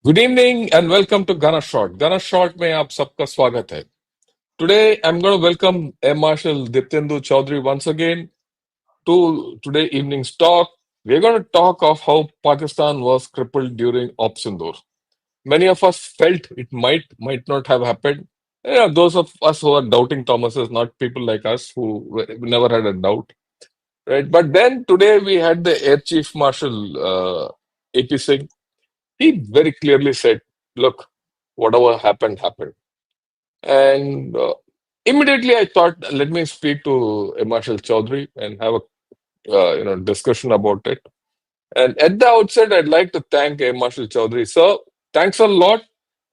Good evening and welcome to Ghana Short. Ghana Short में आप सबका स्वागत है. Today I'm going to welcome Air Marshal Diptendu Choudhury once again to today evening's talk. We're going to talk of how Pakistan was crippled during Op Sindoor. Many of us felt it might not have happened. Yeah, those of us who are doubting Thomases, not people like us who never had a doubt, right? But then today we had the Air Chief Marshal AP Singh. He very clearly said, look, whatever happened, happened. And immediately I thought, let me speak to Marshal Chaudhary and have a discussion about it. And at the outset, I'd like to thank Marshal Chaudhary. Sir, thanks a lot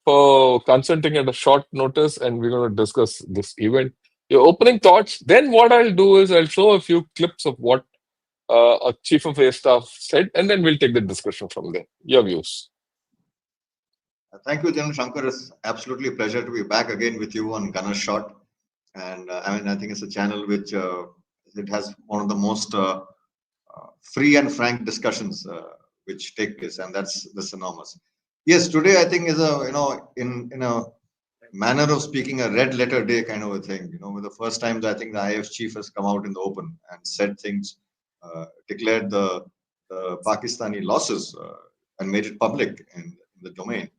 for consenting at a short notice, and we're going to discuss this event. Your opening thoughts. Then what I'll do is I'll show a few clips of what a Chief of Air Staff said, and then we'll take the discussion from there. Your views. Thank you, General Shankar. It's absolutely a pleasure to be back again with you on Gunner Shot. And I think it's a channel which it has one of the most free and frank discussions which take place, and that's enormous. Yes, today I think is a in a manner of speaking a red letter day kind of a thing. With the first time I think the IF chief has come out in the open and said things, declared the Pakistani losses and made it public in the domain.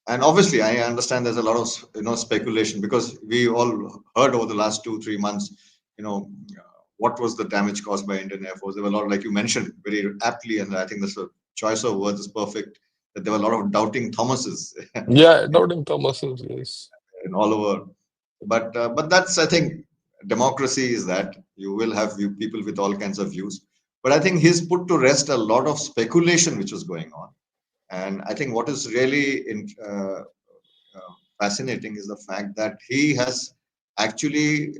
And obviously, I understand there's a lot of speculation because we all heard over the last 2-3 months, what was the damage caused by Indian Air Force. There were a lot, like you mentioned very aptly, and I think this choice of words is perfect. That there were a lot of doubting Thomases. Yeah, doubting Thomases, yes. And all over, but that's, I think, democracy is that you will have people with all kinds of views. But I think he's put to rest a lot of speculation which was going on. And I think what is really fascinating is the fact that he has actually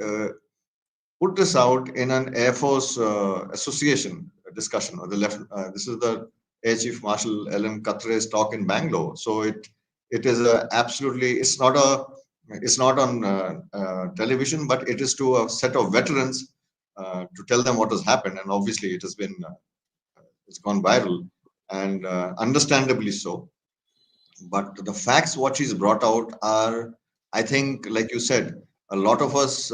put this out in an Air Force association discussion. Or the left. This is the Air Chief Marshal L.M. Katre's talk in Bangalore. So it is absolutely. It's not on television, but it is to a set of veterans to tell them what has happened. And obviously, it has been it's gone viral, and understandably so. But the facts what she's brought out are, I think, like you said, a lot of us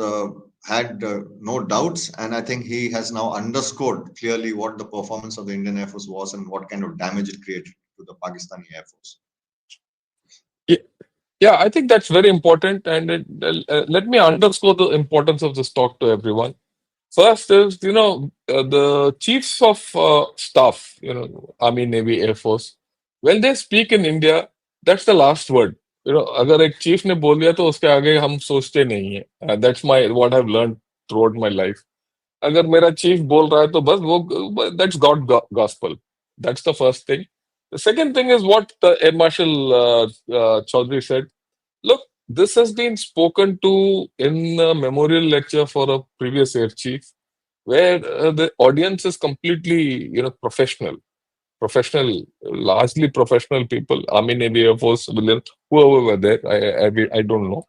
had no doubts, and I think he has now underscored clearly what the performance of the Indian Air Force was and what kind of damage it created to the Pakistani Air Force. Yeah, I think that's very important, and let me underscore the importance of this talk to everyone. First is, the chiefs of staff, Army, Navy, Air Force, when they speak in India, that's the last word. अगर एक chief ने बोल दिया तो उसके आगे हम सोचते नहीं है. That's what I've learned throughout my life. अगर मेरा chief बोल रहा है तो बस वो that's God gospel. That's the first thing. The second thing is what Air Marshal Chaudhary said. Look, this has been spoken to in a memorial lecture for a previous air chief, where the audience is completely, professional, largely professional people, Army, Navy, Air Force, civilian, whoever were there. I don't know,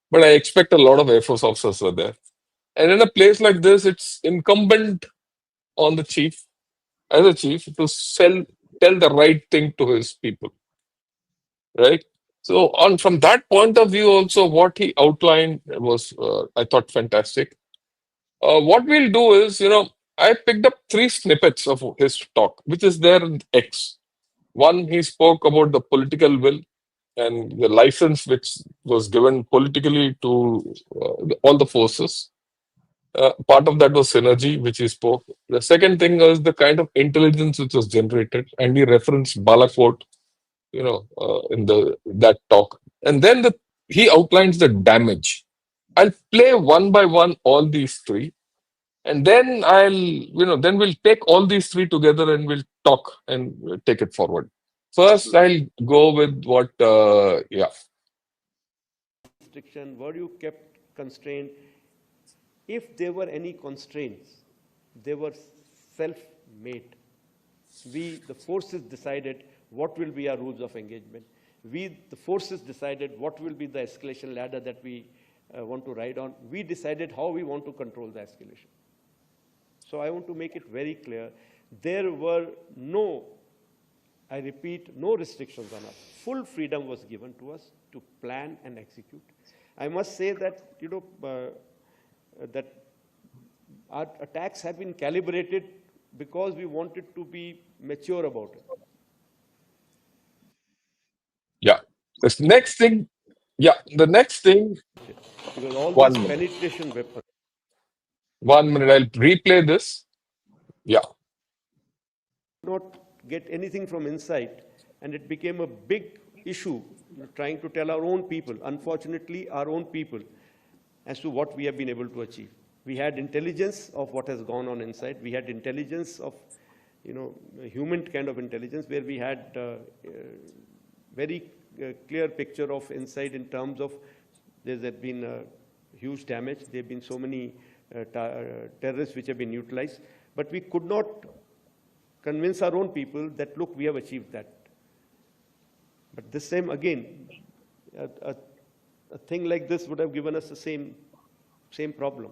but I expect a lot of Air Force officers were there. And in a place like this, it's incumbent on the chief, as a chief, to tell the right thing to his people, right? So, on from that point of view, also what he outlined was, I thought, fantastic. What we'll do is, I picked up 3 snippets of his talk, which is there in X. One, he spoke about the political will and the license which was given politically to all the forces. Part of that was synergy, which he spoke. The second thing was the kind of intelligence which was generated, and he referenced Balakot, in that talk. And then he outlines the damage. I'll play one by one all these 3, and then then we'll take all these 3 together and we'll talk and take it forward. First, I'll go with what, yeah. Restriction, were you kept constrained? If there were any constraints, they were self-made. We, the forces, decided what will be our rules of engagement. We, the forces, decided what will be the escalation ladder that we want to ride on. We decided how we want to control the escalation. So I want to make it very clear, there were no I repeat, no restrictions on us. Full freedom was given to us to plan and execute. I must say that, that our attacks have been calibrated because we wanted to be mature about it. Yeah. This next thing, the next thing, Because all one these minute. penetration weapons. 1 minute, I'll replay this. Yeah. Not get anything from inside, and it became a big issue trying to tell our own people, unfortunately our own people, as to what we have been able to achieve. We had intelligence of what has gone on inside. We had intelligence of, human kind of intelligence, where we had very clear picture of inside in terms of there has been huge damage. There have been so many terrorists which have been utilized, but we could not convince our own people that, look, we have achieved that. But this time, again, a thing like this would have given us the same problem.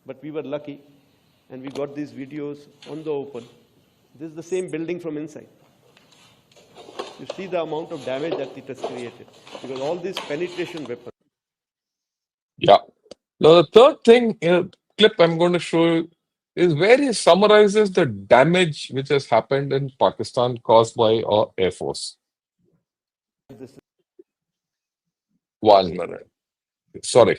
But we were lucky, and we got these videos on the open. This is the same building from inside. You see the amount of damage that it has created, because all these penetration weapons. Yeah. Now, the third thing, clip I'm going to show you is where he summarizes the damage which has happened in Pakistan caused by our Air Force. This is 1 minute. Sorry.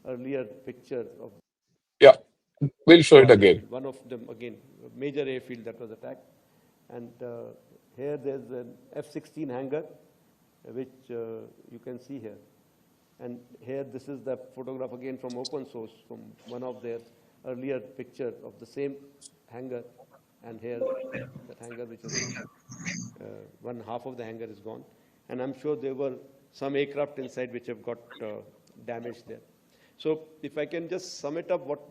earlier picture of Yeah. We'll show it again. one of them, again, a major airfield that was attacked. And here there's an F-16 hangar, which you can see here. And here, this is the photograph again from open source, from one of their earlier picture of the same hangar. And here, that hangar, which is one half of the hangar is gone. And I'm sure there were some aircraft inside which have got damaged there. So if I can just sum it up, what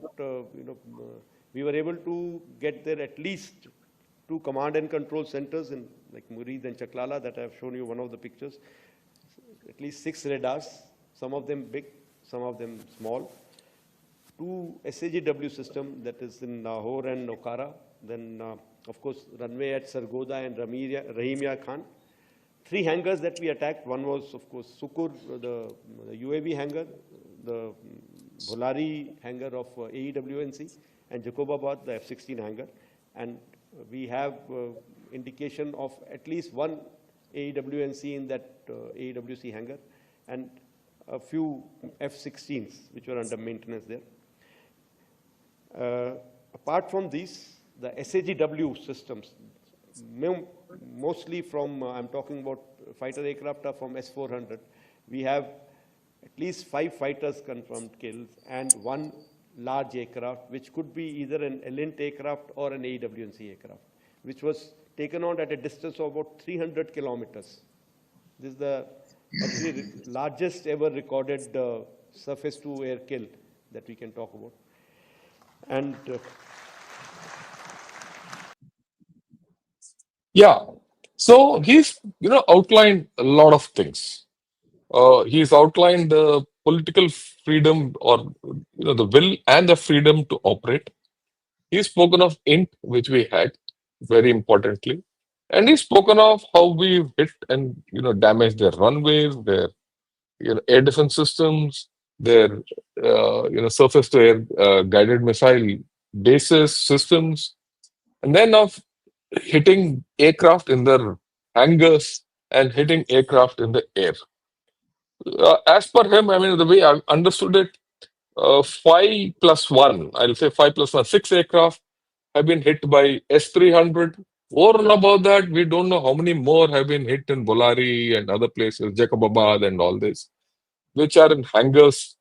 we were able to get there at least 2 command and control centers in like Murid and Chaklala that I have shown you one of the pictures. At least 6 radars, some of them big, some of them small. 2 SAGW system that is in Lahore and Okara. Then, of course, runway at Sargoda and Rahimia Khan. 3 hangars that we attacked. One was, of course, Sukur, the UAV hangar, the Bholari hangar of AEWNC, and Jacobabad, the F-16 hangar. And we have indication of at least 1 AEWNC in that AEWC hangar, and a few F-16s which were under maintenance there. Apart from these, the SAGW systems, mostly from, I'm talking about fighter aircraft are from S-400. We have at least 5 fighters confirmed kills and 1 large aircraft, which could be either an Elint aircraft or an AWNC aircraft, which was taken out at a distance of about 300 kilometers. This is the actually largest ever recorded surface-to-air kill that we can talk about. And Yeah. So he's, outlined a lot of things. He's outlined the political freedom or, the will and the freedom to operate. He's spoken of INT, which we had, very importantly. And he's spoken of how we hit and, damaged their runways, their, air defense systems, their, surface-to-air guided missile bases, systems. And then of hitting aircraft in their hangars and hitting aircraft in the air. As per him, I mean, the way I understood it, 5 plus 1, I'll say 5 plus 1, 6 aircraft have been hit by S-300. Over and above that, we don't know how many more have been hit in Bolari and other places, Jacobabad and all this, which are in hangars.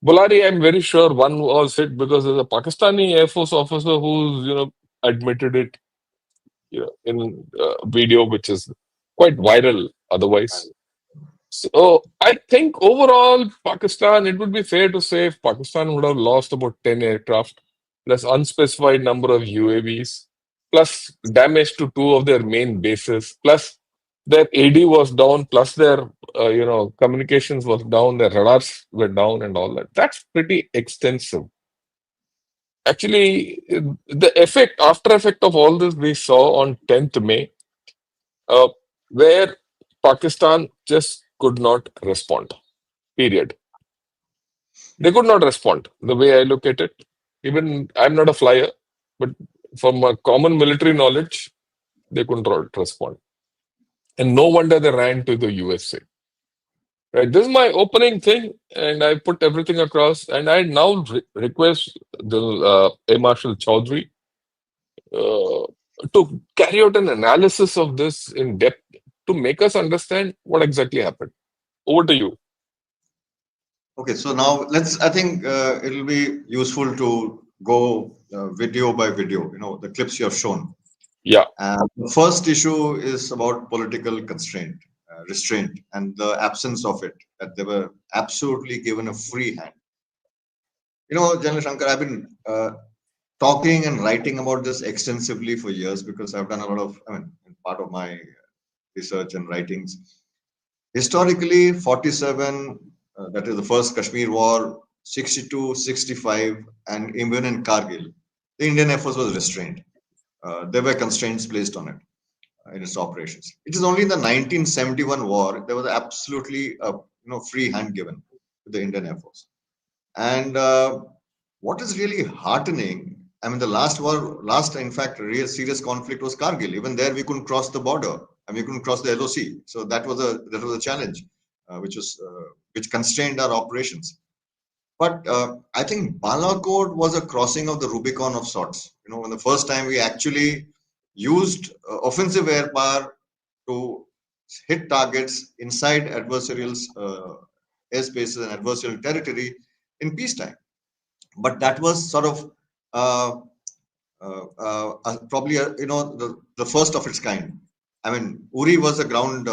Bolari, I'm very sure one was hit because there's a Pakistani Air Force officer who's, admitted it, in video, which is quite viral otherwise. So I think overall, Pakistan, it would be fair to say if Pakistan would have lost about 10 aircraft, plus unspecified number of UAVs, plus damage to 2 of their main bases, plus their AD was down, plus their communications was down, their radars were down, and all that. That's pretty extensive. Actually, the effect, after effect of all this, we saw on 10th May, uh, where Pakistan just could not respond. Period. They could not respond. The way I look at it, even I'm not a flyer, but from a common military knowledge, they couldn't respond. And no wonder they ran to the USA. Right. This is my opening thing, and I put everything across. And I now request the Air Marshal Chaudhary uh, to carry out an analysis of this in depth to make us understand what exactly happened. Over to you. Okay, so now I think it'll be useful to go video by video, the clips you have shown. Yeah. The first issue is about political restraint, and the absence of it, that they were absolutely given a free hand. General Shankar, I've been talking and writing about this extensively for years because I've done a lot of, part of my research and writings. Historically, 47, that is the first Kashmir War, 62, 65, and even in Kargil, the Indian Air Force was restrained. There were constraints placed on it in its operations. It is only in the 1971 war there was absolutely a free hand given to the Indian Air Force. And what is really heartening, the last in fact real serious conflict was Kargil. Even there we couldn't cross the border and we couldn't cross the LOC. So that was a challenge, which constrained our operations. But I think Balakot was a crossing of the Rubicon of sorts. When the first time we actually used offensive air power to hit targets inside adversarial airspaces and adversarial territory in peacetime. But that was sort of probably the first of its kind. Uri was a ground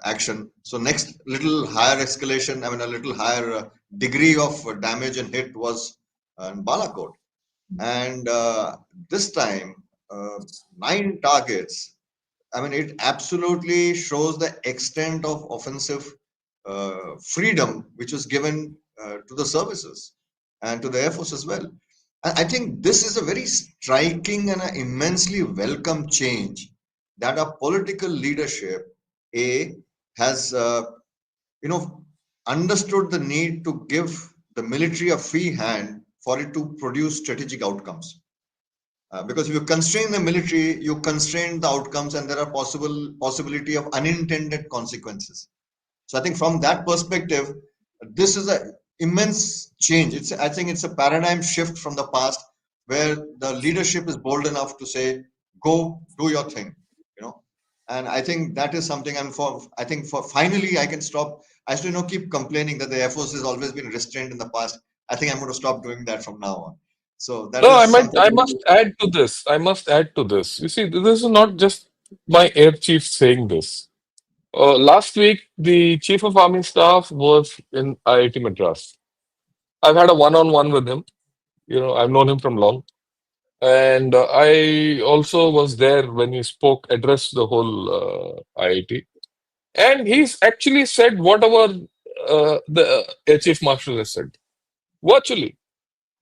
action. So next little higher escalation, a little higher degree of damage and hit was in Balakot. And this time, 9 targets. It absolutely shows the extent of offensive freedom which was given to the services and to the Air Force as well. And I think this is a very striking and an immensely welcome change that our political leadership has understood the need to give the military a free hand for it to produce strategic outcomes. Because if you constrain the military, you constrain the outcomes, and there are possibility of unintended consequences. So I think from that perspective, this is an immense change. I think it's a paradigm shift from the past, where the leadership is bold enough to say, "Go do your thing," And I think that is something. And for finally, I can stop. I used to keep complaining that the Air Force has always been restrained in the past. I think I'm going to stop doing that from now on. So that No, is something. I must add to this. I must add to this. You see, this is not just my air chief saying this. Last week, the chief of army staff was in IIT Madras. I've had a one-on-one with him. I've known him from long. And I also was there when he addressed the whole IIT. And he's actually said whatever the Air Chief Marshal has said. Virtually.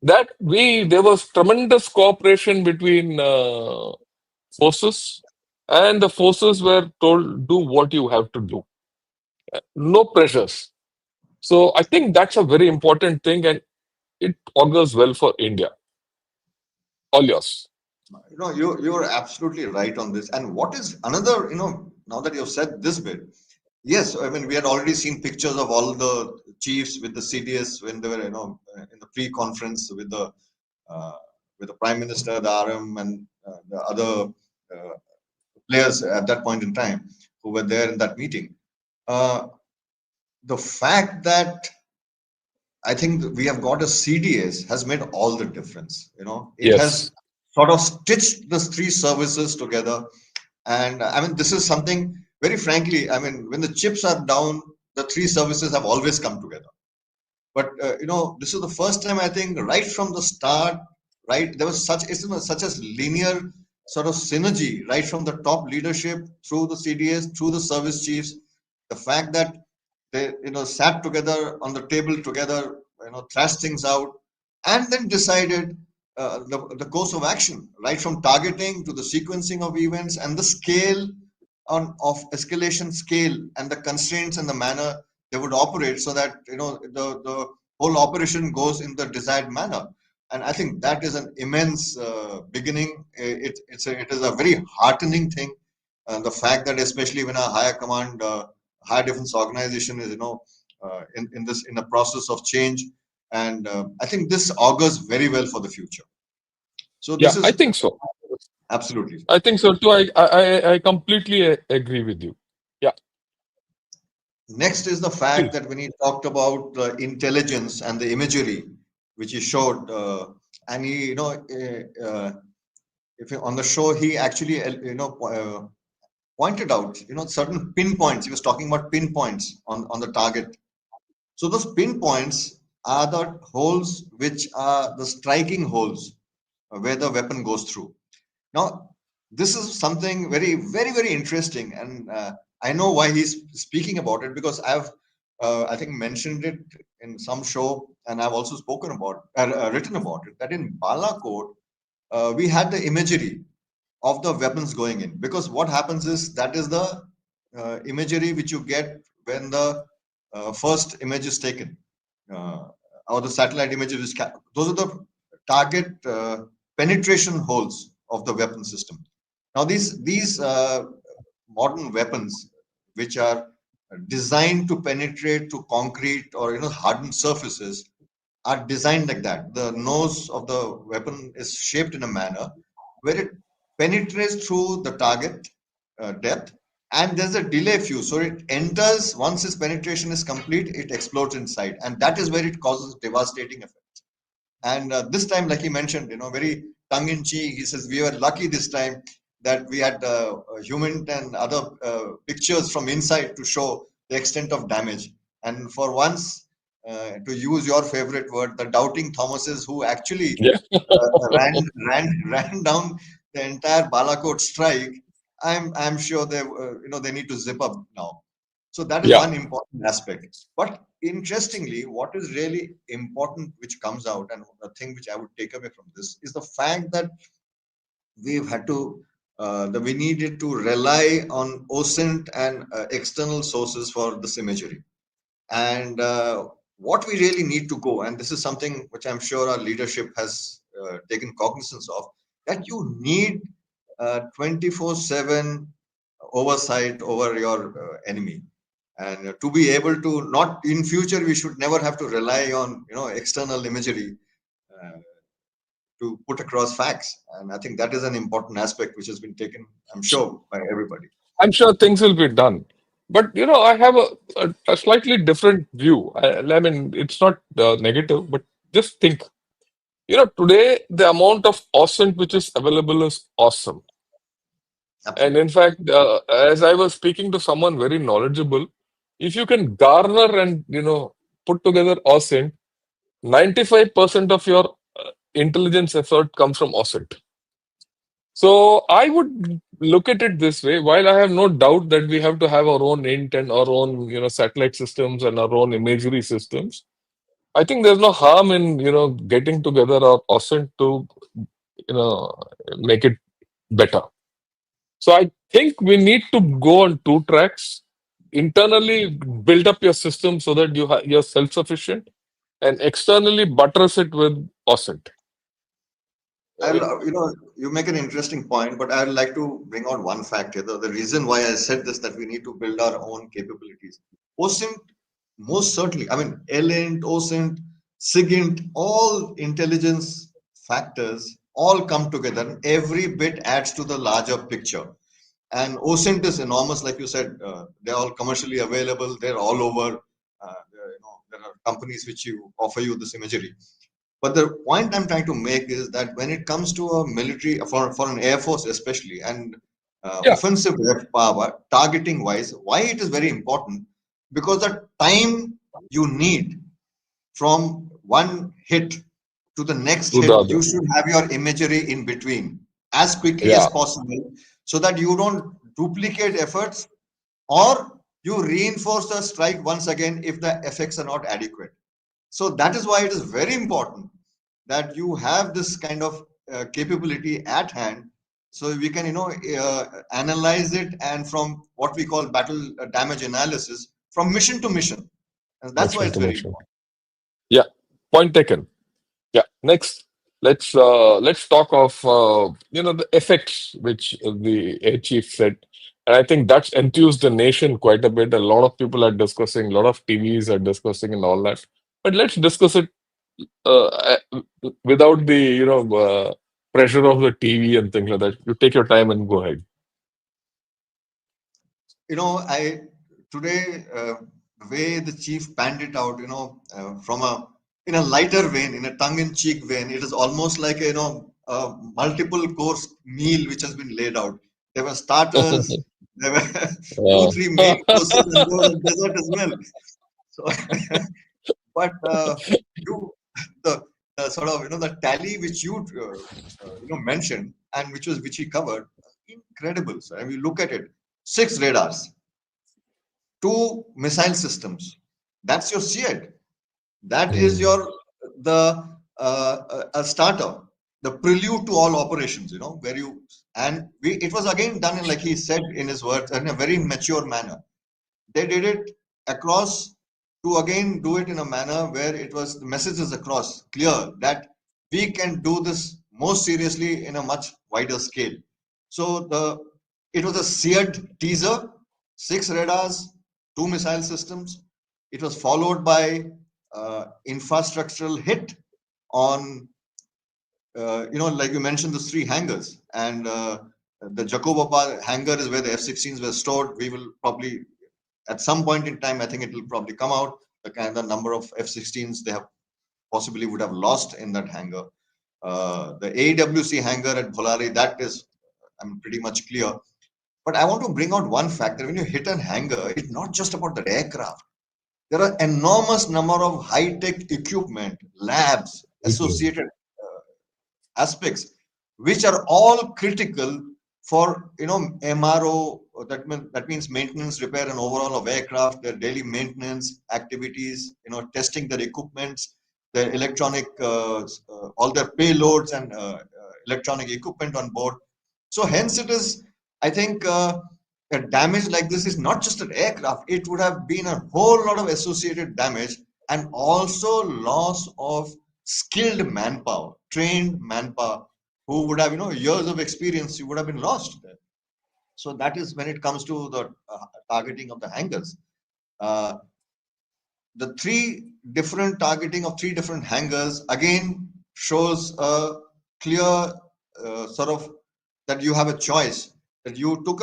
That there was tremendous cooperation between forces, and the forces were told, do what you have to do. No pressures. So I think that's a very important thing, and it augurs well for India. All yours. You're absolutely right on this. And what is another, now that you've said this bit, yes, we had already seen pictures of all the chiefs with the CDS when they were, in the pre-conference with the Prime Minister, the RM, and the other players at that point in time who were there in that meeting. The fact that I think we have got a CDS has made all the difference. It has sort of stitched the 3 services together. And this is something, very frankly, when the chips are down, the 3 services have always come together. But, this is the first time, I think, right from the start, right, there was such a linear sort of synergy, right from the top leadership through the CDS, through the service chiefs. The fact that they, sat together on the table together, thrashed things out, and then decided the course of action, right from targeting to the sequencing of events and the scale of escalation scale and the constraints and the manner they would operate, so that the whole operation goes in the desired manner. And I think that is an immense beginning. It is a very heartening thing. The fact that especially when a higher command, higher defense organization is in a process of change, and I think this augurs very well for the future. So Yeah, this I is think so. absolutely. I think so too. I completely agree with you. Yeah. Next is the fact that when he talked about the intelligence and the imagery, which he showed, and he, if on the show he actually, pointed out, certain pinpoints. He was talking about pinpoints on the target. So those pinpoints are the holes which are the striking holes where the weapon goes through. Now, this is something very, very, very interesting, and I know why he's speaking about it, because I think, mentioned it in some show, and I've also spoken about, written about it, that in Balakot, we had the imagery of the weapons going in, because what happens is that is the imagery which you get when the first image is taken, or the satellite images is those are the target penetration holes of the weapon system. Now these modern weapons, which are designed to penetrate to concrete or hardened surfaces, are designed like that. The nose of the weapon is shaped in a manner where it penetrates through the target depth, and there's a delay fuse. So it enters, once its penetration is complete, it explodes inside, and that is where it causes devastating effects. And this time, like he mentioned, very tongue-in-cheek, he says, we were lucky this time that we had human and other pictures from inside to show the extent of damage. And for once, to use your favorite word, the doubting Thomases who actually Yeah. ran down the entire Balakot strike, I'm sure they need to zip up now. So that is Yeah. one important aspect. But interestingly, what is really important, which comes out, and the thing which I would take away from this, is the fact that we've had to that we needed to rely on OSINT and external sources for this imagery. And what we really need to go, and this is something which I'm sure our leadership has taken cognizance of, that you need 24/7 oversight over your enemy, and to be able to, not in future, we should never have to rely on external imagery to put across facts. And I think that is an important aspect which has been taken, I'm sure, by everybody. I'm sure things will be done. But I have a slightly different view. I mean, it's not negative, but just think. Today the amount of OSINT which is available is awesome. And Absolutely. in fact, as I was speaking to someone very knowledgeable, if you can garner and put together OSINT, 95% of your intelligence effort comes from OSINT. So I would look at it this way. While I have no doubt that we have to have our own int and our own satellite systems and our own imagery systems, I think there's no harm in getting together our OSINT to you know make it better. So I think we need to go on two tracks. Internally, build up your system so that you're self-sufficient, and externally buttress it with OSINT. You make an interesting point, but I would like to bring out one fact here. The reason why I said this, that we need to build our own capabilities. OSINT, most certainly, I mean, LINT, OSINT, SIGINT, all intelligence factors all come together. Every bit adds to the larger picture. And OSINT is enormous, like you said. They're all commercially available. They're all over. There are companies which offer you this imagery. But the point I'm trying to make is that when it comes to a military, for an Air Force especially, and Yeah, offensive power, targeting wise, why it is very important, because the time you need from one hit to the next to the hit, other. you should have your imagery in between as quickly as Yeah, possible, so that you don't duplicate efforts, or you reinforce the strike once again if the effects are not adequate. So that is why it is very important that you have this kind of capability at hand, so we can analyze it, and from what we call battle damage analysis from mission to mission, and that's why Mission it's to very mission. important. Yeah, point taken. Yeah. Next, let's talk of the effects which the air chief said, and I think that's enthused the nation quite a bit. A lot of people are discussing, a lot of TVs are discussing, and all that. But let's discuss it without the pressure of the TV and things like that. You take your time and go ahead. I today the way the chief panned it out, from a in a lighter vein, in a tongue-in-cheek vein, it is almost like a multiple course meal which has been laid out. There were starters, there were two, Yeah. three main courses, and there was a dessert as well. So, but you the, the sort of the tally which you mentioned, and which he covered, incredible. So, and we look at it: 6 radars, 2 missile systems. That's your SEAD. That is Mm. your the a starter, the prelude to all operations. Where you and we it was again done in, like he said in his words, in a very mature manner. They did it across to again do it in a manner where it was the message is across clear that we can do this more seriously in a much wider scale. So it was a seared teaser, 6 radars, 2 missile systems. It was followed by infrastructural hit on like you mentioned, the 3 hangars, and the Jacobapa hangar is where the F-16s were stored. We will probably at some point in time, I think it will probably come out the kind of number of F-16s they have possibly would have lost in that hangar. The AWC hangar at Bholari, that is, I'm pretty much clear. But I want to bring out one factor. When you hit an hangar, it's not just about the aircraft. There are enormous number of high-tech equipment, labs, associated aspects, which are all critical for MRO. That means maintenance, repair, and overall of aircraft. Their daily maintenance activities, testing their equipments, their electronic, all their payloads and electronic equipment on board. So hence it is, I think, a damage like this is not just an aircraft. It would have been a whole lot of associated damage, and also loss of skilled manpower, trained manpower, who would have years of experience. You would have been lost there. So that is when it comes to the targeting of the hangars. Uh, the targeting of 3 different hangars again shows a clear sort of that you have a choice, that you took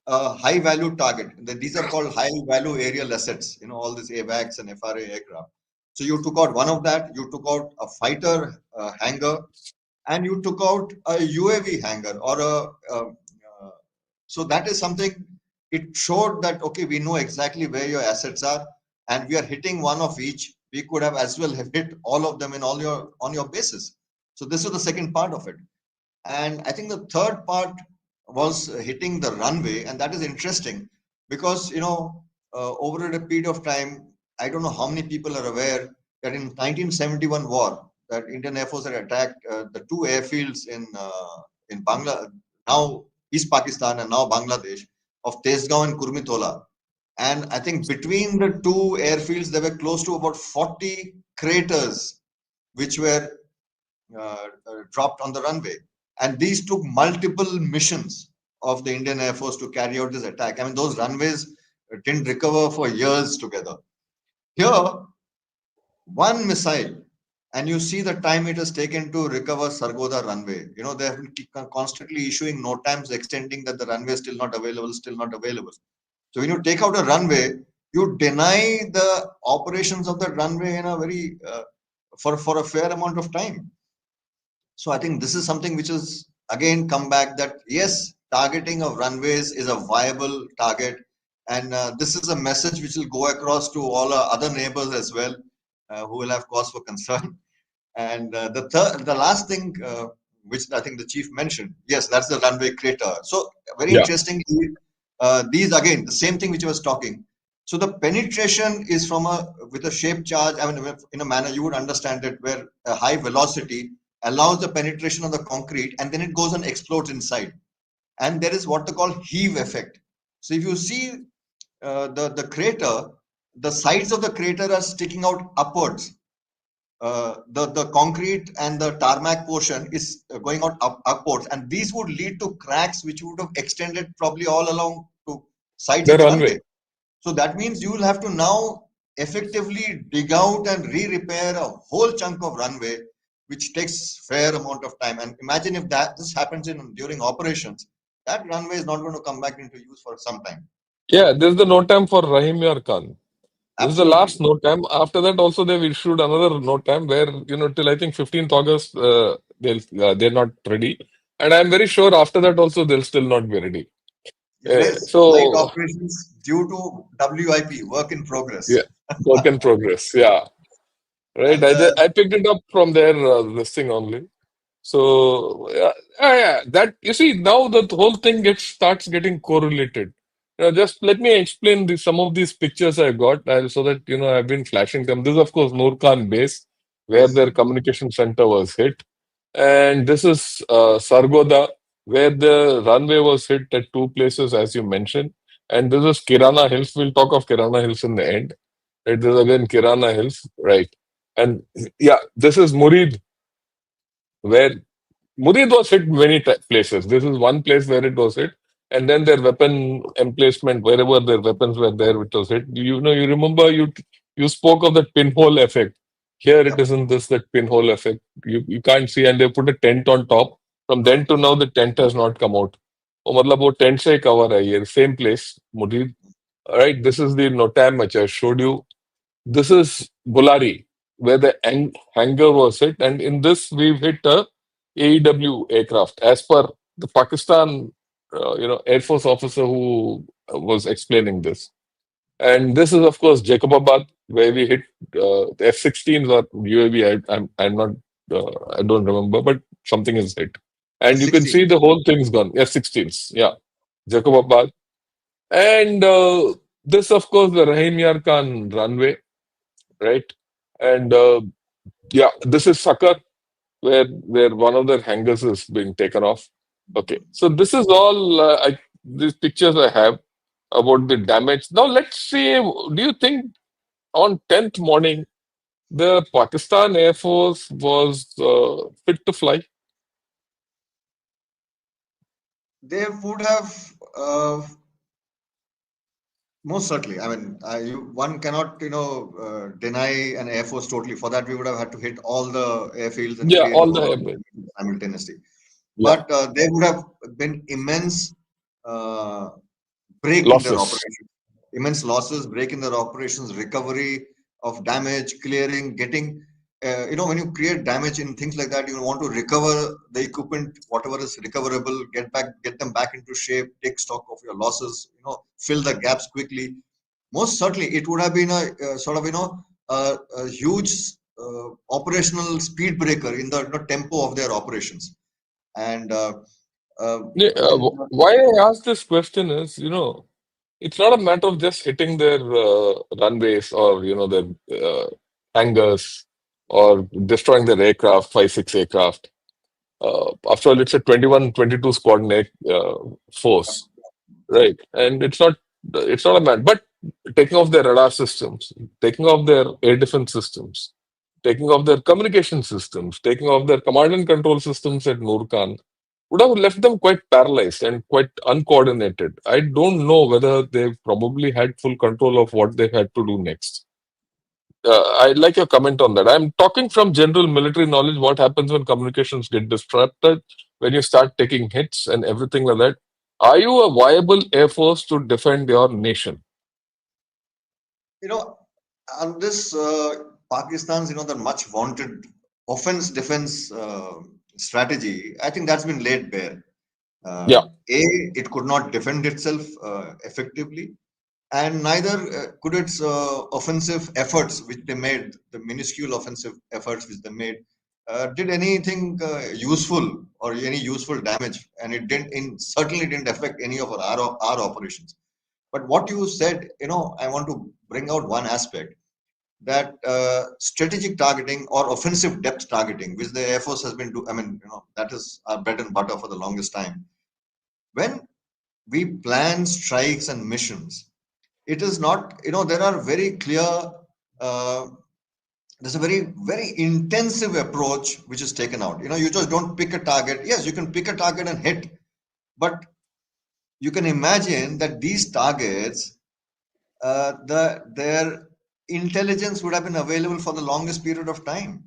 a high value target. These are called high value aerial assets, all these AVACs and FRA aircraft. So you took out one of that, you took out a fighter hangar, and you took out a UAV hangar or so that is something. It showed that, okay, we know exactly where your assets are, and we are hitting one of each. We could have as well have hit all of them in on your bases. So this is the second part of it. And I think the third part was hitting the runway, and that is interesting because over a period of time, I don't know how many people are aware that in 1971 war, that Indian Air Force had attacked the 2 airfields in now East Pakistan and now Bangladesh, of Tezgaon and Kurmitola. And I think between the 2 airfields, there were close to about 40 craters which were dropped on the runway. And these took multiple missions of the Indian Air Force to carry out this attack. I mean, those runways didn't recover for years together. Here, one missile, and you see the time it has taken to recover Sargodha runway. They have been constantly issuing note times extending that the runway is still not available, still not available. So when you take out a runway, you deny the operations of the runway in a very for a fair amount of time. So I think this is something which is again come back that yes, targeting of runways is a viable target, and this is a message which will go across to all our other neighbors as well, who will have cause for concern. And the last thing which I think the chief mentioned, yes, that's the runway crater. So very Yeah. interesting. These again, the same thing which I was talking. So the penetration is with a shape charge. I mean, in a manner you would understand it, where a high velocity allows the penetration of the concrete, and then it goes and explodes inside. And there is what they call heave effect. So if you see the crater, the sides of the crater are sticking out upwards. The concrete and the tarmac portion is going out upwards, and these would lead to cracks which would have extended probably all along to sides The of the runway. runway. So that means you will have to now effectively dig out and re-repair a whole chunk of runway, which takes fair amount of time. And imagine if this happens during operations, that runway is not going to come back into use for some time. Yeah, this is the no time for Rahim Yar Khan. This is the Absolutely. last no time. After that, also they've issued another no time where, till I think 15th August, they're not ready. And I'm very sure after that also they'll still not be ready. It is flight So operations due to WIP, work in progress. yeah, work in progress. Yeah, right. And I picked it up from their this thing only. So yeah, that you see now the whole thing starts getting correlated. Just let me explain some of these pictures I got so that I've been flashing them. This is of course Noor Khan base where yes, their communication center was hit, and this is Sargoda where the runway was hit at two places as you mentioned, and this is Kirana Hills. We'll talk of Kirana Hills in the end. Right, this is again Kirana Hills, right? And yeah, this is Murid where Murid was hit many places. This is one place where it was hit, and then their weapon emplacement, wherever their weapons were there, it was hit. You remember you spoke of that pinhole effect. Here it yep. isn't this that pinhole effect. You can't see, and they put a tent on top. From then to now, the tent has not come out. Oh, मतलब वो tent से ही cover है ये same place, Murid. All right, this is the Notam which I showed you. This is Bulari, where the hangar was hit, and in this we've hit a AEW aircraft, as per the Pakistan, Air Force officer who was explaining this. And this is, of course, Jacobabad, where we hit the F-16s or UAV. I'm not, I don't remember, but something is hit, and you can 16. see the whole thing's gone. F-16s, yeah, Jacobabad, and this, of course, the Rahim Yar Khan runway, right? And yeah, this is Sakar, where one of their hangars is being taken off. Okay, so this is all these pictures I have about the damage. Now let's see. Do you think on 10th morning the Pakistan Air Force was fit to fly? They would have most certainly. I mean, one cannot deny an air force totally. For that, we would have had to hit all the airfields and Yeah, clear all the whole the simultaneously. yeah But there would have been immense uh, break in their losses. operations, immense losses, break in their operations, recovery of damage, clearing, getting. When you create damage in things like that, you want to recover the equipment, whatever is recoverable, get them back into shape, take stock of your losses, fill the gaps quickly. Most certainly, it would have been a sort of a huge operational speed breaker in the tempo of their operations. And Yeah, when why I ask this question is, it's not a matter of just hitting their runways or their hangars or destroying their aircraft, 5, 6 aircraft. After all, it's a 21, 22 squadron force, right? And it's not a matter, but taking off their radar systems, taking off their air defense systems, taking off their communication systems, taking off their command and control systems at Nurkan would have left them quite paralyzed and quite uncoordinated. I don't know whether they probably had full control of what they had to do next. I'd like your comment on that. I'm talking from general military knowledge. What happens when communications get disrupted, when you start taking hits and everything like that? Are you a viable air force to defend your nation? on this Pakistan's, the much vaunted offense defense strategy, I think that's been laid bare. Yeah. It could not defend itself effectively, and neither could its offensive efforts, which they made, the minuscule offensive efforts which they made, did anything useful or any useful damage, and it certainly didn't affect any of our operations. But what you said, I want to bring out one aspect, that strategic targeting or offensive depth targeting, which the Air Force has been doing. I mean, that is our bread and butter for the longest time. When we plan strikes and missions, it is not, there are very clear, uh, there's a very intensive approach which is taken out. You just don't pick a target. Yes, you can pick a target and hit, but you can imagine that these targets, their intelligence would have been available for the longest period of time,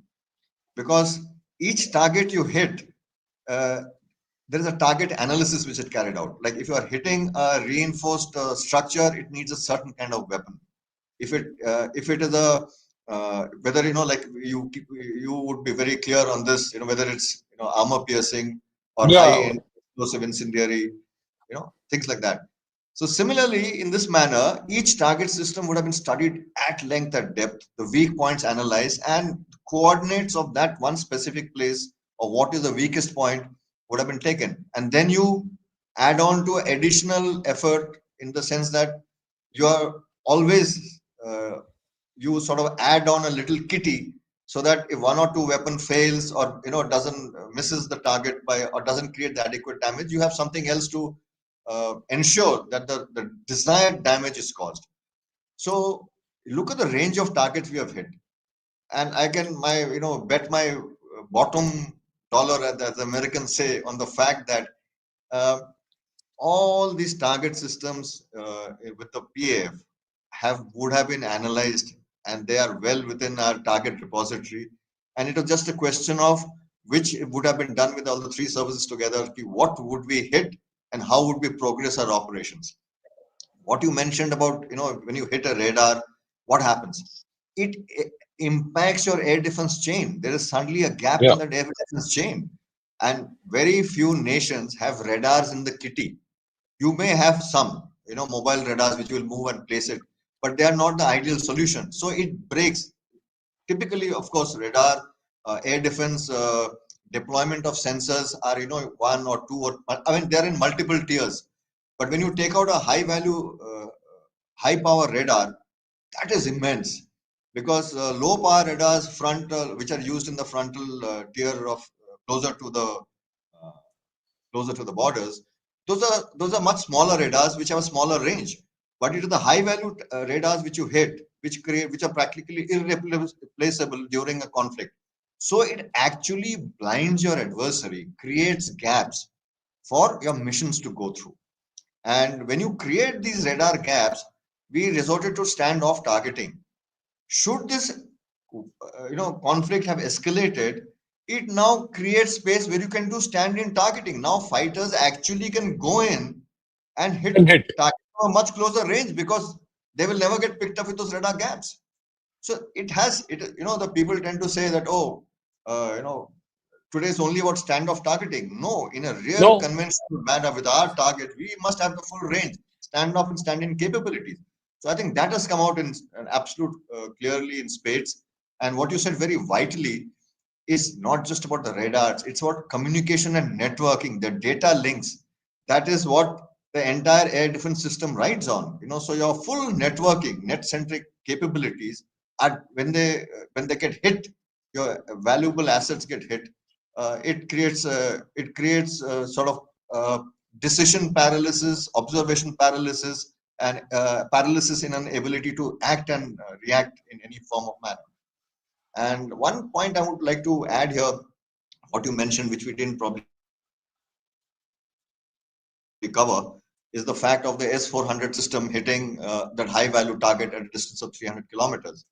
because each target you hit, uh, there is a target analysis which is carried out. Like if you are hitting a reinforced structure, it needs a certain kind of weapon. If it is a whether, like you would be very clear on this, whether it's armor piercing or high Yeah, end explosive incendiary, things like that. So similarly, in this manner, each target system would have been studied at length, at depth, the weak points analyzed, and coordinates of that one specific place, or what is the weakest point, would have been taken. And then you add on to additional effort, in the sense that you are always, you sort of add on a little kitty, so that if one or two weapon fails, or doesn't misses the target by, or doesn't create the adequate damage, you have something else to ensure that the desired damage is caused. So look at the range of targets we have hit, and I can bet my bottom dollar, as the Americans say, on the fact that uh, all these target systems with the PAF would have been analyzed, and they are well within our target repository. And it was just a question of which would have been done with all the three services together. What would we hit, and how would we progress our operations? What you mentioned about, when you hit a radar, what happens? It impacts your air defense chain. There is suddenly a gap yeah. in the air defense chain, and very few nations have radars in the kitty. You may have some, mobile radars which will move and place it, but they are not the ideal solution. So it breaks. Typically, of course, radar, air defense, deployment of sensors are, one or two, or I mean, they're in multiple tiers. But when you take out a high value, high power radar, that is immense, because low power radars, which are used in the frontal tier of closer to the uh, closer to the borders, those are much smaller radars which have a smaller range. But it is the high value radars which you hit, which are practically irreplaceable during a conflict. So it actually blinds your adversary, creates gaps for your missions to go through. And when you create these radar gaps, we resorted to standoff targeting. Should this conflict have escalated, it now creates space where you can do stand-in targeting. Now fighters actually can go in and hit And hit. target from a much closer range, because they will never get picked up with those radar gaps. So it has it. The people tend to say that, oh, uh, you know today is only about standoff targeting. No, in a real No, conventional manner with our target, we must have the full range, standoff and stand-in capabilities. So I think that has come out in an absolute clearly in spades. And what you said very vitally is not just about the radars; it's about communication and networking, the data links. That is what the entire air defense system rides on. So your full networking, net-centric capabilities, are when they get hit, your valuable assets get hit. It creates sort of decision paralysis, observation paralysis, and paralysis in an ability to act and react in any form of manner. And one point I would like to add here, what you mentioned, which we didn't probably cover, is the fact of the S-400 system hitting that high-value target at a distance of 300 kilometers.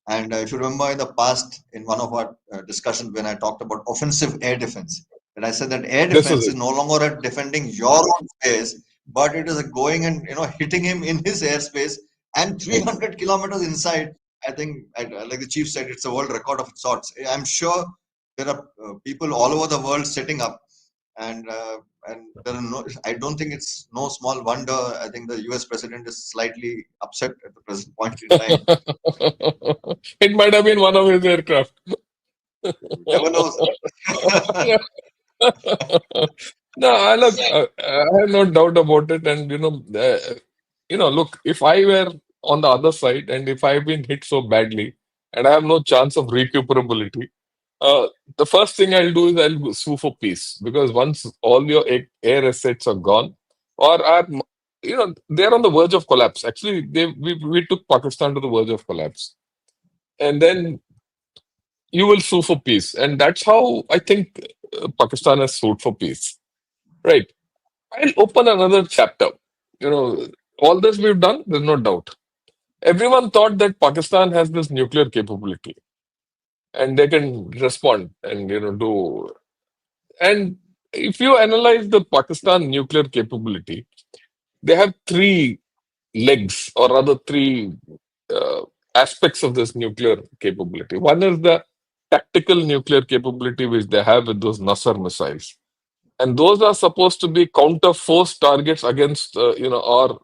And if you remember in the past, in one of our discussions, when I talked about offensive air defense, that I said that air defense is no longer at defending your this own is it. space, but it is going and hitting him in his airspace, and 300 kilometers inside. I think, like the chief said, it's a world record of its sorts. I'm sure there are people all over the world setting up, and there are no. I don't think it's no small wonder. I think the U.S. president is slightly upset at the present point in time. It might have been one of his aircraft. You never know, sir. No, I look, I have no doubt about it. And, look, if I were on the other side and if I've been hit so badly and I have no chance of recuperability, uh, the first thing I'll do is I'll sue for peace, because once all your air assets are gone or are, they're on the verge of collapse. Actually, we took Pakistan to the verge of collapse, and then you will sue for peace, and that's how I think Pakistan has sued for peace, right? I'll open another chapter. You know, all this we've done, there's no doubt. Everyone thought that Pakistan has this nuclear capability and they can respond and do. And if you analyze the Pakistan nuclear capability, they have three legs, or rather three uh, aspects of this nuclear capability. One is the tactical nuclear capability which they have with those Nasser missiles, and those are supposed to be counter force targets against our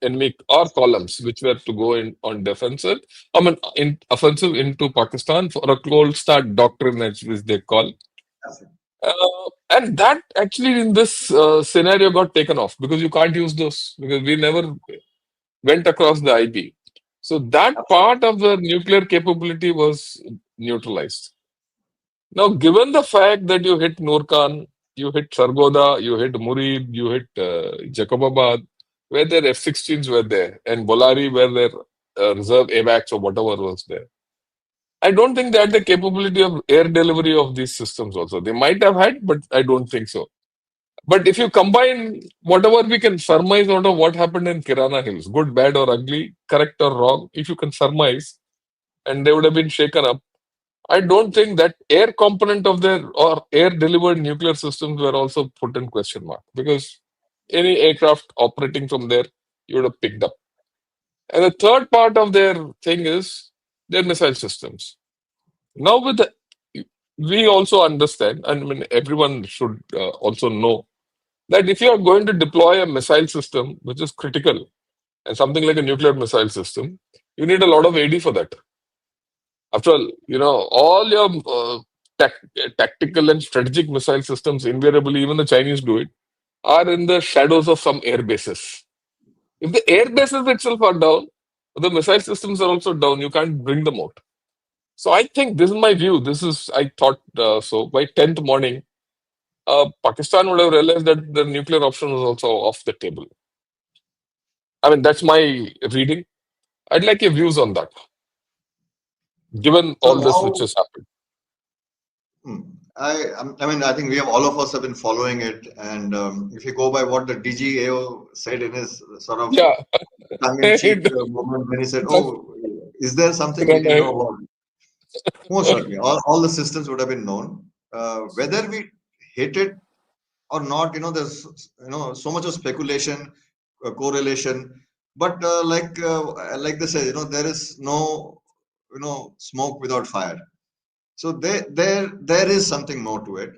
enemy or columns which were to go in on defensive, I mean in offensive into Pakistan for a cold start doctrine, as which they call. And that actually in this scenario got taken off because you can't use those, because we never went across the IB. So that part of the nuclear capability was neutralized. Now, given the fact that you hit Nurkan, you hit Sargoda, you hit Murid, you hit Jacobabad, where their F-16s were there, and Bolari, where their reserve AWACS or whatever was there. I don't think they had the capability of air delivery of these systems also. They might have had, but I don't think so. But if you combine whatever we can surmise out of what happened in Kirana Hills, good, bad, or ugly, correct or wrong, if you can surmise, and they would have been shaken up, I don't think that air component of their or air delivered nuclear systems were also put in question mark, because any aircraft operating from there you would have picked up. And the third part of their thing is their missile systems. Now, we also understand, and I mean, everyone should also know that if you are going to deploy a missile system which is critical and something like a nuclear missile system, you need a lot of AD for that. After all your tactical and strategic missile systems, invariably, even the Chinese do it, are in the shadows of some air bases. If the air bases itself are down, the missile systems are also down. You can't bring them out. So I think this is my view. I thought so. By 10th morning, Pakistan would have realized that the nuclear option was also off the table. I mean, that's my reading. I'd like your views on that, given So all this which now, has happened. I mean, I think we have all of us have been following it, and if you go by what the DGAO said in his sort of Yeah. tongue-in-cheek moment when he said, "Oh, is there something we didn't know about?" Most certainly, all the systems would have been known. Whether we hit it or not, there's so much of speculation, correlation, but like they say, there is no smoke without fire. So there is something more to it.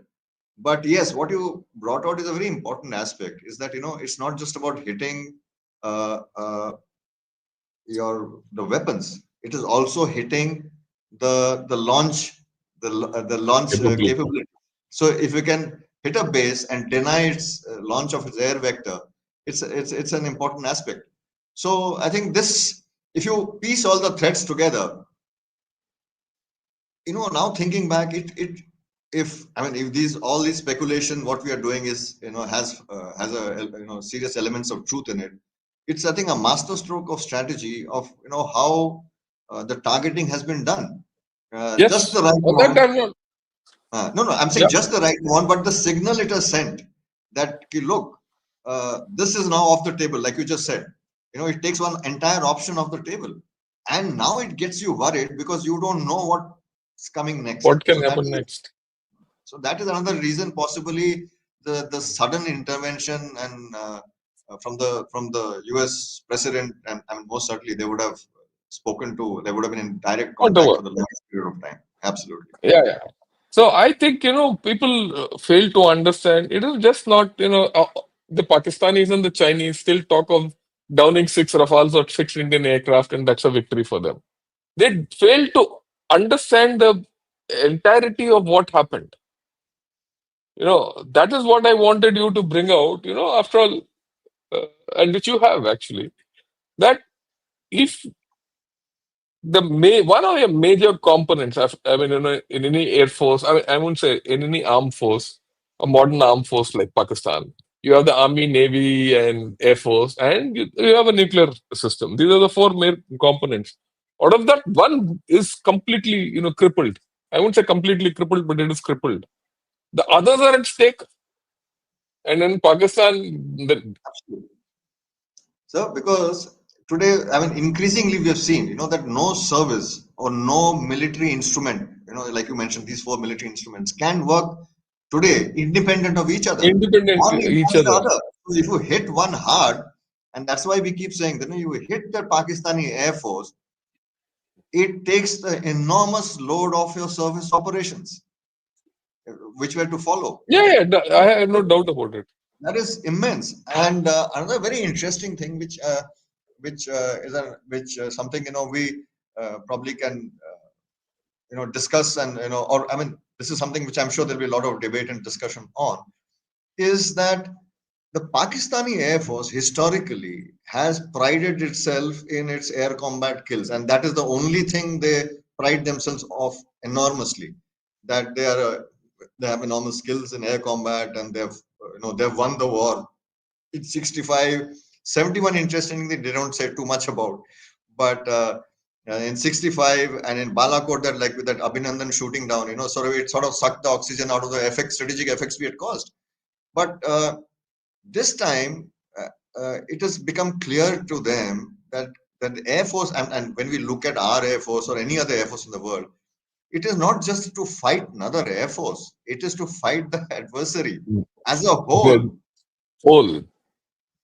But yes, what you brought out is a very important aspect. Is that it's not just about hitting uh, uh, the weapons. It is also hitting the launch the launch Capability. capability. So if we can hit a base and deny its launch of its air vector, it's an important aspect. So I think this, if you piece all the threads together, now thinking back, if I mean, if all these speculation, what we are doing is, has a, serious elements of truth in it. It's, I think, a masterstroke of strategy of, how the targeting has been done. Just Yes, the right on that amount. I'm not. No, I'm saying Yeah, just the right one, but the signal it has sent that, "Okay, look, this is now off the table," like you just said. It takes one entire option off the table, and now it gets you worried because you don't know what's coming next. what can happen next? That is another reason, possibly the sudden intervention and from the US president, and I mean, most certainly they would have they would have been in direct contact Whatever. for the longest period of time. Absolutely. Yeah, yeah. So I think, people fail to understand. It is just not, the Pakistanis and the Chinese still talk of downing 6 Rafales or 6 Indian aircraft, and that's a victory for them. They fail to understand the entirety of what happened. That is what I wanted you to bring out. After all, and which you have actually, that if one of the major components of, I mean, in any air force, I mean, I wouldn't say in any armed force, a modern armed force like Pakistan, you have the army, navy, and air force, and you have a nuclear system. These are the four main components. Out of that, one is completely, crippled. I wouldn't say completely crippled, but it is crippled. The others are at stake, and in Pakistan, the, So, because today, I mean, increasingly we have seen, that no service or no military instrument, like you mentioned, these four military instruments can work today independent of each other. independent One each informs the other. other. So if you hit one hard, and that's why we keep saying that you hit the Pakistani Air Force, it takes the enormous load off your service operations, which were to follow. Yeah, yeah, I have no doubt about it. That is immense. And another very interesting thing, which something we probably can discuss, and or I mean, this is something which I'm sure there'll be a lot of debate and discussion on, is that the Pakistani Air Force historically has prided itself in its air combat kills, and that is the only thing they pride themselves of enormously. That they have enormous skills in air combat, and they've won the war. In 65, 71, interestingly, they don't say too much about, but in 65 and in Balakot, that like with that Abhinandan shooting down, it sort of sucked the oxygen out of the strategic effects we had caused. But this time, it has become clear to them that the Air Force, and when we look at our Air Force or any other Air Force in the world, it is not just to fight another Air Force, it is to fight the adversary as a whole. The whole.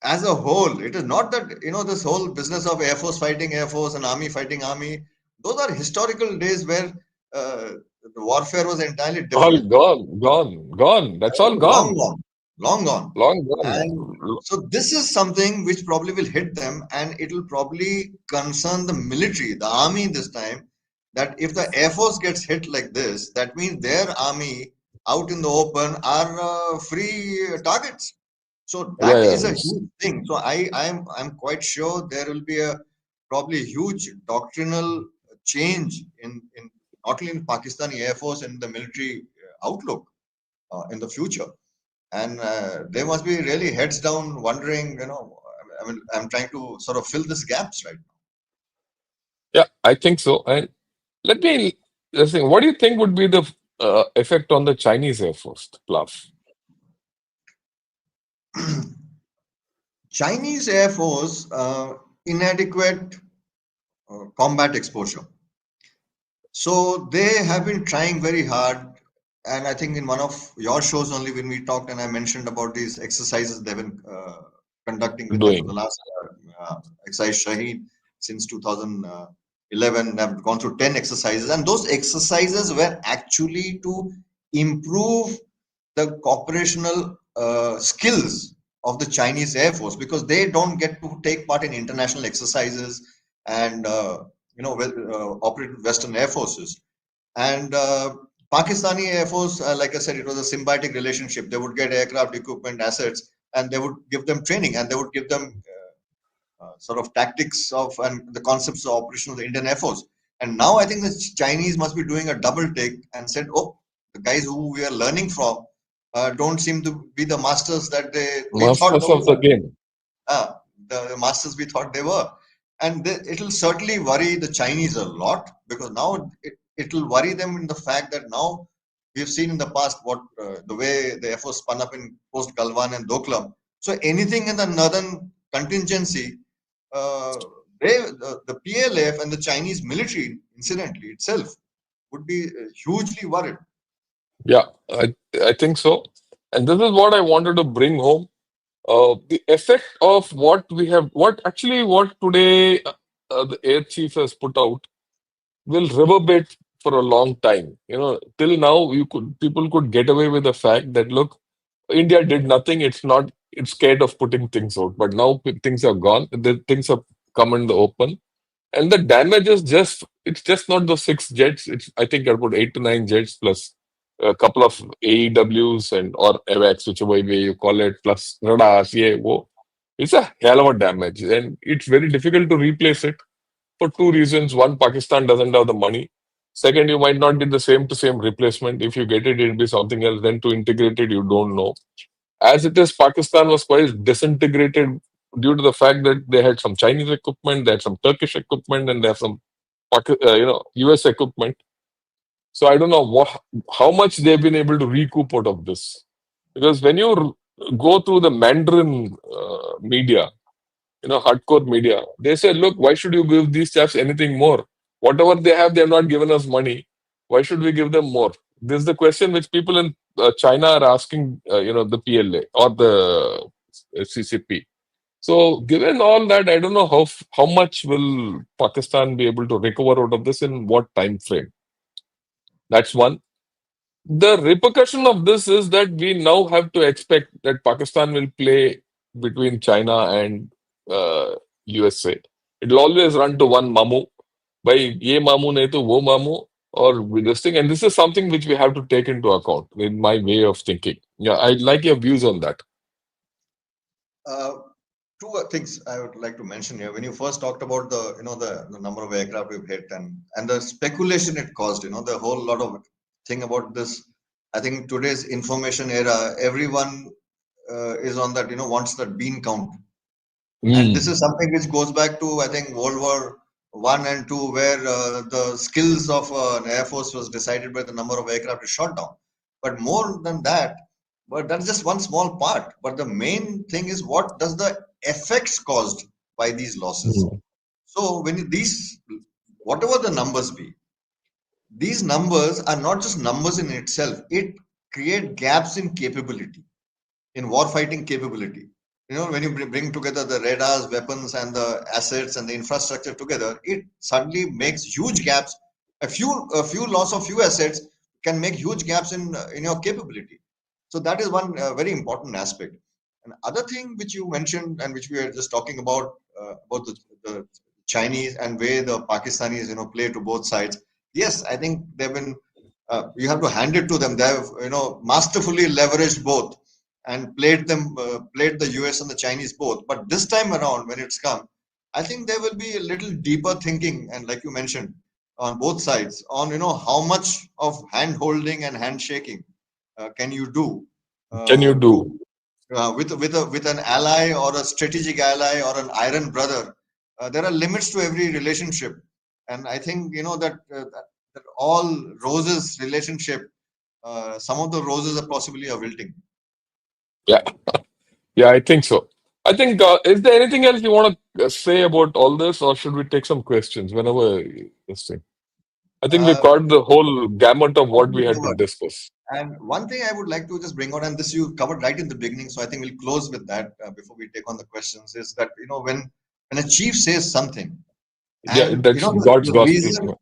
As a whole, it is not that, this whole business of Air Force fighting Air Force and Army fighting Army. Those are historical days where the warfare was entirely All different. gone, gone, gone. That's all Long gone. gone, long gone. Long gone. And so this is something which probably will hit them, and it will probably concern the military, the army this time, that if the Air Force gets hit like this, that means their army out in the open are free targets. So Yeah, that yeah. is a huge thing. So I'm quite sure there will be a probably huge doctrinal change in not only in Pakistani Air Force and the military outlook in the future. And they must be really heads down wondering, I mean, I'm trying to sort of fill these gaps right Yeah, I think so. And let me just think, what do you think would be the effect on the Chinese Air Force, Plav? now. Chinese Air Force, inadequate combat exposure. So they have been trying very hard. And I think in one of your shows only, when we talked and I mentioned about these exercises they've been conducting with them for the Doing. last exercise Shahid since 2011. They've gone through 10 exercises, and those exercises were actually to improve the operational skills of the Chinese Air Force, because they don't get to take part in international exercises and operate with Western Air Forces. And Pakistani Air Force, like I said, it was a symbiotic relationship. They would get aircraft, equipment, assets, and they would give them training, and they would give them sort of tactics of and the concepts of operation of the Indian Air Force. And now I think the Chinese must be doing a double take and said, oh, the guys who we are learning from don't seem to be the masters that we thought Masters they of the were. game. The masters we thought they were. And it will certainly worry the Chinese a lot, because now it will worry them in the fact that now we've seen in the past what the way the Air Force spun up in post Galwan and Doklam. So anything in the northern contingency, uh, the PLF and the Chinese military, incidentally itself, would be hugely worried. Yeah, I think so. And this is what I wanted to bring home. The effect of what today the air chief has put out will reverberate for a long time. Till now, people could get away with the fact that, look, India did nothing. It's scared of putting things out. But now things are gone. The things have come in the open. And the damage is it's just not those six jets. It's, I think, about 8 to 9 jets plus a couple of AEWs or AWACS, whichever way you call it, plus radars. Yeah, whoa. It's a hell of a damage, and it's very difficult to replace it for two reasons. One, Pakistan doesn't have the money. Second, you might not get the same to same replacement. If you get it, it'll be something else. Then to integrate it, you don't know. As it is, Pakistan was quite disintegrated due to the fact that they had some Chinese equipment, they had some Turkish equipment, and they have some US equipment. So I don't know how much they've been able to recoup out of this. Because when you go through the Mandarin media, hardcore media, they say, look, why should you give these chaps anything more? Whatever they have, they have not given us money. Why should we give them more? This is the question which people in China are asking, the PLA or the CCP. So, given all that, I don't know how much will Pakistan be able to recover out of this in what time frame. That's one. The repercussion of this is that we now have to expect that Pakistan will play between China and USA. It will always run to one mamu. By ye mamu nahi to wo mamu, or with this thing. And this is something which we have to take into account in my way of thinking. Yeah, I'd like your views on that. Uh, Two things I would like to mention here. When you first talked about the number of aircraft we've hit and the speculation it caused, the whole lot of thing about this. I think today's information era, everyone is on that, wants that bean count. And this is something which goes back to, I think, World War One and Two, where the skills of an Air Force was decided by the number of aircraft is shot down. But more than that, but that's just one small part. But the main thing is, what does the effects caused by these losses? So when whatever the numbers be, these numbers are not just numbers in itself. It create gaps in capability, in warfighting capability. When you bring together the radars, weapons, and the assets and the infrastructure together, it suddenly makes huge gaps. A few loss of few assets can make huge gaps in your capability. So that is one very important aspect. And other thing which you mentioned and which we are just talking about the Chinese and where the Pakistanis play to both sides. Yes, I think they've been. You have to hand it to them. They have masterfully leveraged both and played the US and the Chinese both. But this time around, when it's come, I think there will be a little deeper thinking, and like you mentioned, on both sides, on how much of hand holding and handshaking can you do Can you do? with an ally or a strategic ally or an iron brother. There are limits to every relationship, and I think that all roses relationship, some of the roses are possibly are wilting. Yeah, yeah, I think so. I think, is there anything else you want to say about all this, or should we take some questions whenever this thing? I think we've Uh, got the whole gamut of I what think we we had to covered. discuss. And one thing I would like to just bring out, and this you covered right in the beginning, so I think we'll close with that before we take on the questions, is that when a chief says something, Yeah, and that's God's the gospel. reason,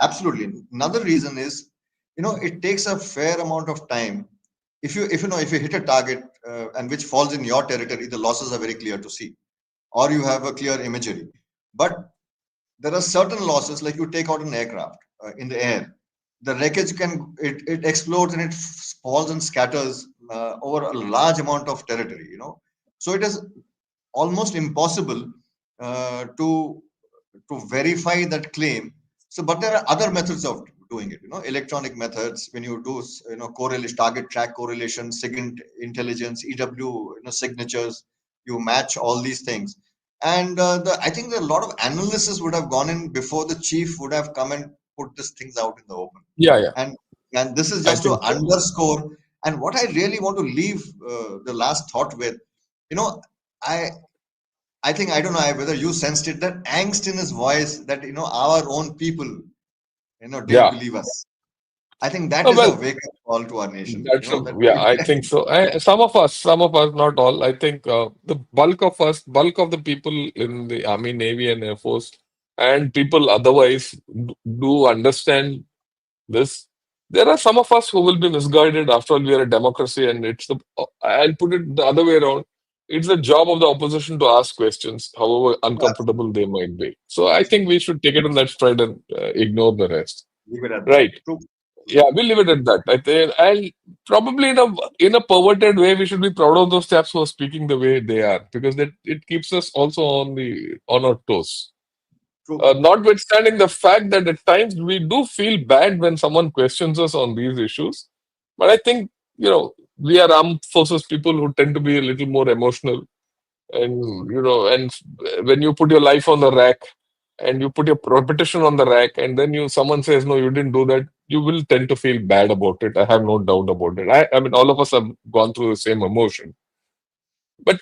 absolutely. Another reason is, it takes a fair amount of time. If you hit a target and which falls in your territory, the losses are very clear to see, or you have a clear imagery. But there are certain losses, like you take out an aircraft in the air, the wreckage it explodes and it falls and scatters over a large amount of territory. So it is almost impossible to verify that claim. So, but there are other methods of doing it. Electronic methods, when you do correlation, target track correlation, SIGINT intelligence, EW signatures, you match all these things. And I think a lot of analysis would have gone in before the chief would have come and put these things out in the open. Yeah, yeah, And this is I just to think so. underscore. And what I really want to leave the last thought with, you know, I I think I don't know whether you sensed it, that angst in his voice, that our own people didn't Yeah. believe us. I think that is a Well, wake up call to our nation. That yeah, I think so. Some of us, not all. I think the bulk of the people in the Army, Navy, and Air Force, and people otherwise do understand this. There are some of us who will be misguided. After all, we are a democracy, and I'll put it the other way around. It's the job of the opposition to ask questions, however uncomfortable they might be. So I think we should take it on that stride and ignore the rest. leave it at that. Right. True. Yeah, we'll leave it at that. I think, and probably in a perverted way, we should be proud of those chaps who are speaking the way they are, because that it keeps us also on our toes. True. Notwithstanding the fact that at times we do feel bad when someone questions us on these issues, but I think we are armed forces people who tend to be a little more emotional, and and when you put your life on the rack and you put your reputation on the rack, and then someone says no, you didn't do that, you will tend to feel bad about it. I have no doubt about it. I mean, all of us have gone through the same emotion, but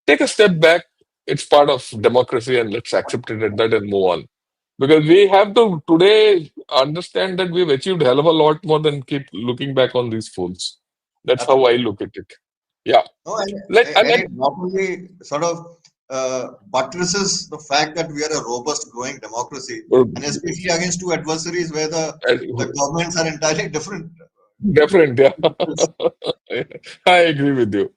take a step back. It's part of democracy, and let's accept it at that and move on. Because we have to today understand that we've achieved hell of a lot more than keep looking back on these fools. That's how I Absolutely. look at it. Yeah. No, I and mean, it not only sort of buttresses the fact that we are a robust, growing democracy, uh, and especially against two adversaries where the governments are entirely different. different. Yeah. I agree with you.